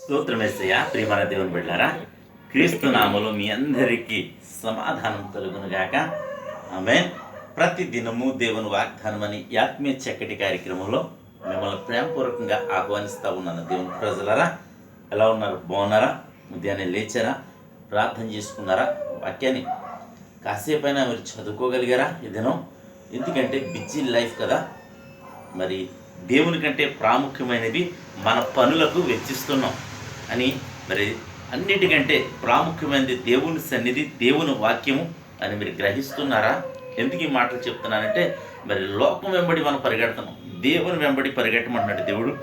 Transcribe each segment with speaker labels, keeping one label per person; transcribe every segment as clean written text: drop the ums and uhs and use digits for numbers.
Speaker 1: స్తోత్రమేసయ్య. ప్రియమైన దేవుని బిడ్డారా, క్రీస్తు నామములో మీ అందరికీ సమాధానం కలుగునుగాక. ఆమేన్. ప్రతి దినము దేవుని వాగ్దానం అని ఆత్మీయ చక్కటి కార్యక్రమంలో మిమ్మల్ని ప్రేమపూర్వకంగా ఆహ్వానిస్తూ ఉన్నాను. దేవుని ప్రజలరా, ఎలా ఉన్నారు? బాగున్నారా? ఉదయాన్నే లేచారా? ప్రార్థన చేసుకున్నారా? వాక్యాన్ని కాసేపైనా మీరు చదువుకోగలిగారా ఈ దినం? ఎందుకంటే బిజీ లైఫ్ కదా. మరి దేవుని కంటే ప్రాముఖ్యమైనది మన పనులకు వెచ్చిస్తున్నాం అని, మరి అన్నిటికంటే ప్రాముఖ్యమైనది దేవుని సన్నిధి, దేవుని వాక్యము అని మీరు గ్రహిస్తున్నారా? ఎందుకు ఈ మాటలు చెప్తున్నానంటే, మరి లోకం వెంబడి మనం పరిగెడుతున్నాం, దేవుని వెంబడి పరిగెట్టమంటున్నాడు దేవుడు.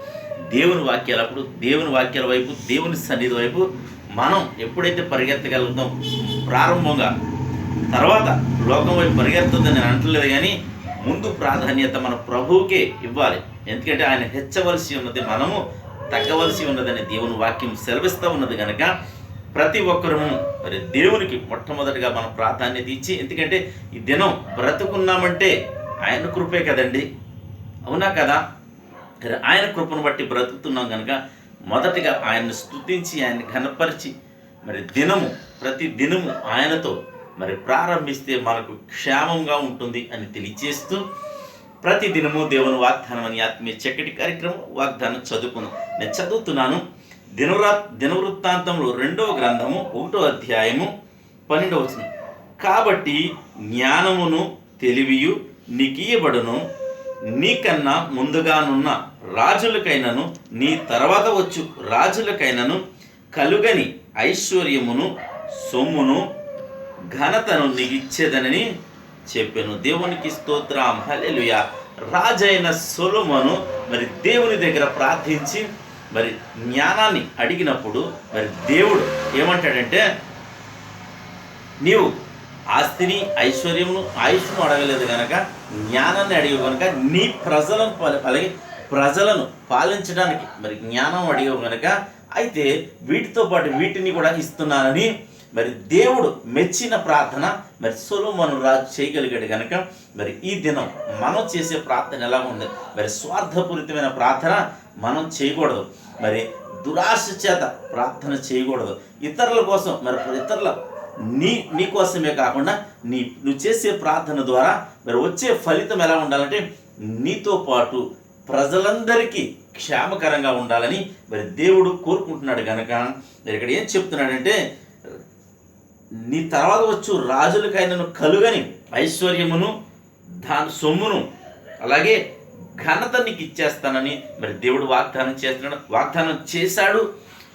Speaker 1: దేవుని వాక్యాలప్పుడు, దేవుని వాక్యాల వైపు, దేవుని సన్నిధి వైపు మనం ఎప్పుడైతే పరిగెత్తగలుగుతాం ప్రారంభంగా, తర్వాత లోకం వైపు పరిగెత్తుందని నేను అంటలేదు, కానీ ముందు ప్రాధాన్యత మన ప్రభువుకే ఇవ్వాలి. ఎందుకంటే ఆయన హెచ్చవలసి ఉన్నది, మనము తగ్గవలసి ఉన్నదని దేవుని వాక్యం సెలవిస్తూ ఉన్నది కనుక ప్రతి ఒక్కరూ మరి దేవునికి మొట్టమొదటిగా మనం ప్రాధాన్యత ఇచ్చి, ఎందుకంటే ఈ దినం బ్రతుకున్నామంటే ఆయన కృపే కదండి, అవునా కదా? ఆయన కృపను బట్టి బ్రతుకుతున్నాం కనుక మొదటిగా ఆయన్ని స్తుతించి, ఆయన్ని ఘనపరిచి, మరి ప్రతి దినము ఆయనతో మరి ప్రారంభిస్తే మనకు క్షేమంగా ఉంటుంది అని తెలియజేస్తూ, ప్రతి దినము దేవుని వాగ్దానం అని ఆత్మీయ చక్కటి కార్యక్రమం వాగ్దానం చదువుకుందాం. నేను చదువుతున్నాను దినవృత్తాంతంలో 2వ గ్రంథము 1వ అధ్యాయము 12వ వచనం. కాబట్టి జ్ఞానమును తెలివియు నీకియ్యబడును, నీకన్నా ముందుగానున్న రాజులకైనను నీ తర్వాత వచ్చు రాజులకైనను కలుగని ఐశ్వర్యమును సొమ్మును ఘనతను నీకు ఇచ్చేదనని చెప్పాను. దేవునికి స్తోత్రం, హల్లెలూయా. రాజైన సొలొమోను మరి దేవుని దగ్గర ప్రార్థించి మరి జ్ఞానాన్ని అడిగినప్పుడు మరి దేవుడు ఏమంటాడంటే, నీవు ఆస్తిని, ఐశ్వర్యమును, ఆయుష్ను అడగలేదు కనుక జ్ఞానాన్ని అడిగావు కనుక నీ ప్రజలను పాలించడానికి మరి జ్ఞానం అడిగావు కనుక అయితే వీటితో పాటు వీటిని కూడా ఇస్తున్నానని మరి దేవుడు మెచ్చిన ప్రార్థన మరి సొలొమోను రాజు చేయగలిగాడు కనుక మరి ఈ దినం మనం చేసే ప్రార్థన ఎలా ఉంది? మరి స్వార్థపూరితమైన ప్రార్థన మనం చేయకూడదు, మరి దురాశ చేత ప్రార్థన చేయకూడదు. ఇతరుల కోసం, మరి ఇతరుల నీ కోసమే కాకుండా నువ్వు చేసే ప్రార్థన ద్వారా మరి వచ్చే ఫలితం ఎలా ఉండాలంటే, నీతో పాటు ప్రజలందరికీ క్షేమకరంగా ఉండాలని మరి దేవుడు కోరుకుంటున్నాడు కనుక మరి ఇక్కడ ఏం చెప్తున్నాడంటే, నీ తర్వాత వచ్చు రాజులకైనను కలుగని ఐశ్వర్యమును, దాని సొమ్మును, అలాగే ఘనత నీకు ఇచ్చేస్తానని మరి దేవుడు వాగ్దానం చేశాడు.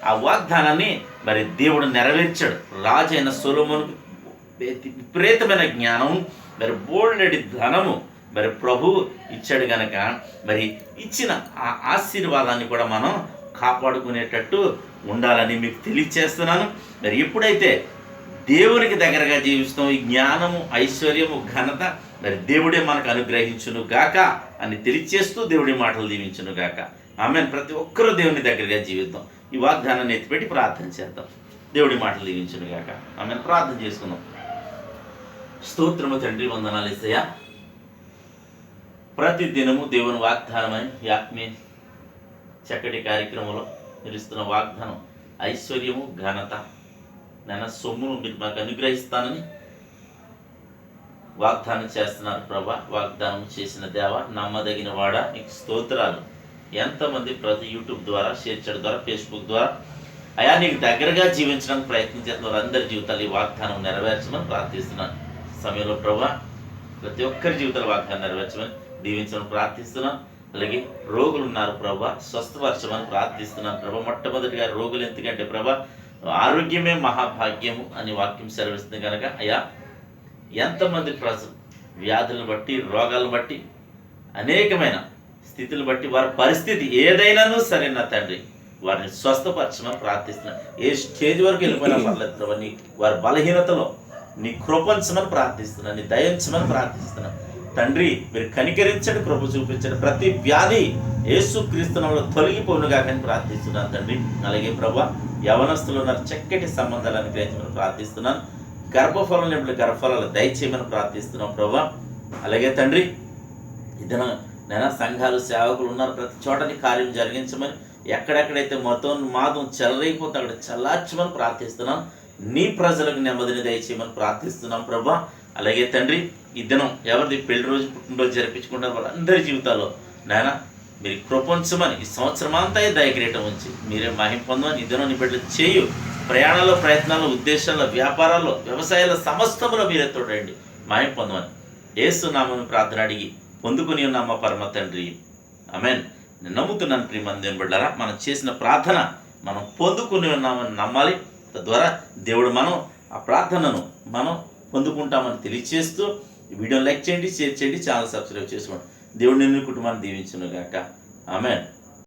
Speaker 1: ఆ వాగ్దానాన్ని మరి దేవుడు నెరవేర్చాడు. రాజైన సొలొమోనుకు విపరీతమైన జ్ఞానం, మరి బోల్డెడి ధనము మరి ప్రభువు ఇచ్చాడు కనుక మరి ఇచ్చిన ఆ ఆశీర్వాదాన్ని కూడా మనం కాపాడుకునేటట్టు ఉండాలని మీకు తెలియచేస్తున్నాను. మరి ఎప్పుడైతే దేవునికి దగ్గరగా జీవిస్తాం, ఈ జ్ఞానము, ఐశ్వర్యము, ఘనత మరి దేవుడే మనకు అనుగ్రహించును గాక అని తెలియచేస్తూ దేవుడి మాటలు దీవించును గాక. ఆమేన్. ప్రతి ఒక్కరూ దేవుని దగ్గరగా జీవిద్దాం. ఈ వాగ్దానాన్ని ఎత్తిపెట్టి ప్రార్థన చేద్దాం. దేవుడి మాటలు దీవించును గాక. ఆమేన్. ప్రార్థన చేసుకుందాం. స్తోత్రము తండ్రి, వందనాలు యేసయ్యా. ప్రతి దినము దేవుని వాగ్దానమని ఆత్మీయ చక్కటి కార్యక్రమంలో నిలుస్తున్న వాగ్దానం ఐశ్వర్యము, ఘనత, నేను సొమ్మును మీరు మాకు అనుగ్రహిస్తానని వాగ్దానం చేస్తున్నారు ప్రభా. వాగ్దానం చేసిన దేవ, నమ్మదగిన వాడ, నీకు స్తోత్రాలు. ఎంతమంది ప్రతి యూట్యూబ్ ద్వారా, షేర్ చేయడం ద్వారా, ఫేస్బుక్ ద్వారా అయా నీకు దగ్గరగా జీవించడానికి ప్రయత్నించేస్తున్నారు. అందరి జీవితాలు ఈ వాగ్దానం నెరవేర్చమని ప్రార్థిస్తున్నాను. సమయంలో ప్రభా ప్రతి ఒక్కరి జీవితాల వాగ్దానం నెరవేర్చమని దీవించమని ప్రార్థిస్తున్నాను. అలాగే రోగులు ఉన్నారు ప్రభా, స్వస్థపరచమని ప్రార్థిస్తున్నాను ప్రభా. మొట్టమొదటిగా రోగులు, ఎందుకంటే ప్రభా ఆరోగ్యమే మహాభాగ్యము అని వాక్యం సెలవిస్తుంది కనుక అయ్యా ఎంతమంది ప్రజలు వ్యాధులను బట్టి, రోగాలను బట్టి, అనేకమైన స్థితులు బట్టి వారి పరిస్థితి ఏదైనాను సరే నా తండ్రి వారిని స్వస్థపరచమని ప్రార్థిస్తున్నాను. ఏ స్టేజ్ వరకు వెళ్ళిపోయినా పర్లేదు ప్రభా, వారి బలహీనతలో నీ కృపంచమని ప్రార్థిస్తున్నాను, నీ దయించమని ప్రార్థిస్తున్నాను తండ్రి. మీరు కనికరించండి, కృప చూపించండి. ప్రతి వ్యాధి యేసుక్రీస్తు నామములో తొలగిపోనుగా కానీ ప్రార్థిస్తున్నాను తండ్రి. అలాగే ప్రభా యవనస్తులు ఉన్నారు, చక్కటి సంబంధాలు అనుగ్రహించమని ప్రార్థిస్తున్నాను. గర్భఫలం లేని గర్భఫలాలు దయచేయమని ప్రార్థిస్తున్నాం ప్రభా. అలాగే తండ్రి ఇదన సంఘాలు, సేవకులు ఉన్నారు, ప్రతి చోటని కార్యం జరిగించమని ఎక్కడెక్కడైతే మాదం చెలరైపోతే అక్కడ చల్లార్చమని ప్రార్థిస్తున్నాం. నీ ప్రజలకు నెమ్మదిని దయచేయమని ప్రార్థిస్తున్నాం ప్రభా. అలాగే తండ్రి, ఈ దినం ఎవరిది పెళ్లి రోజు పుట్టినరోజు జరిపించుకుంటారు వాళ్ళందరి జీవితాల్లో నాయన మీరు కృపించమని, ఈ సంవత్సరం అంతా దయగ్రీయటం ఉంచి మీరే మహిమ పొందమని, ఈ దినం నీ బిడ్డలు చేయు ప్రయాణాల్లో, ప్రయత్నాల్లో, ఉద్దేశాల్లో, వ్యాపారాల్లో, వ్యవసాయాల్లో సమస్తములో మీరే తోడండి, మహిమ పొందమని యేసు నామమున ప్రార్థన అడిగి పొందుకుని ఉన్నాం మా పరమ తండ్రి, ఆమేన్. నేను నమ్ముతున్నాను ప్రియమైన దేవుని బిడ్డలారా, మనం చేసిన ప్రార్థన మనం పొందుకుని ఉన్నామని నమ్మాలి. తద్వారా దేవుడు ఆ ప్రార్థనను మనం పొందుకుంటామని తెలియచేస్తూ ఈ వీడియోని లైక్ చేయండి, షేర్ చేయండి, ఛానల్ సబ్స్క్రైబ్ చేసుకోండి. దేవుడు నిన్ను కుటుంబాన్ని దీవించును గాక, ఆమేన్.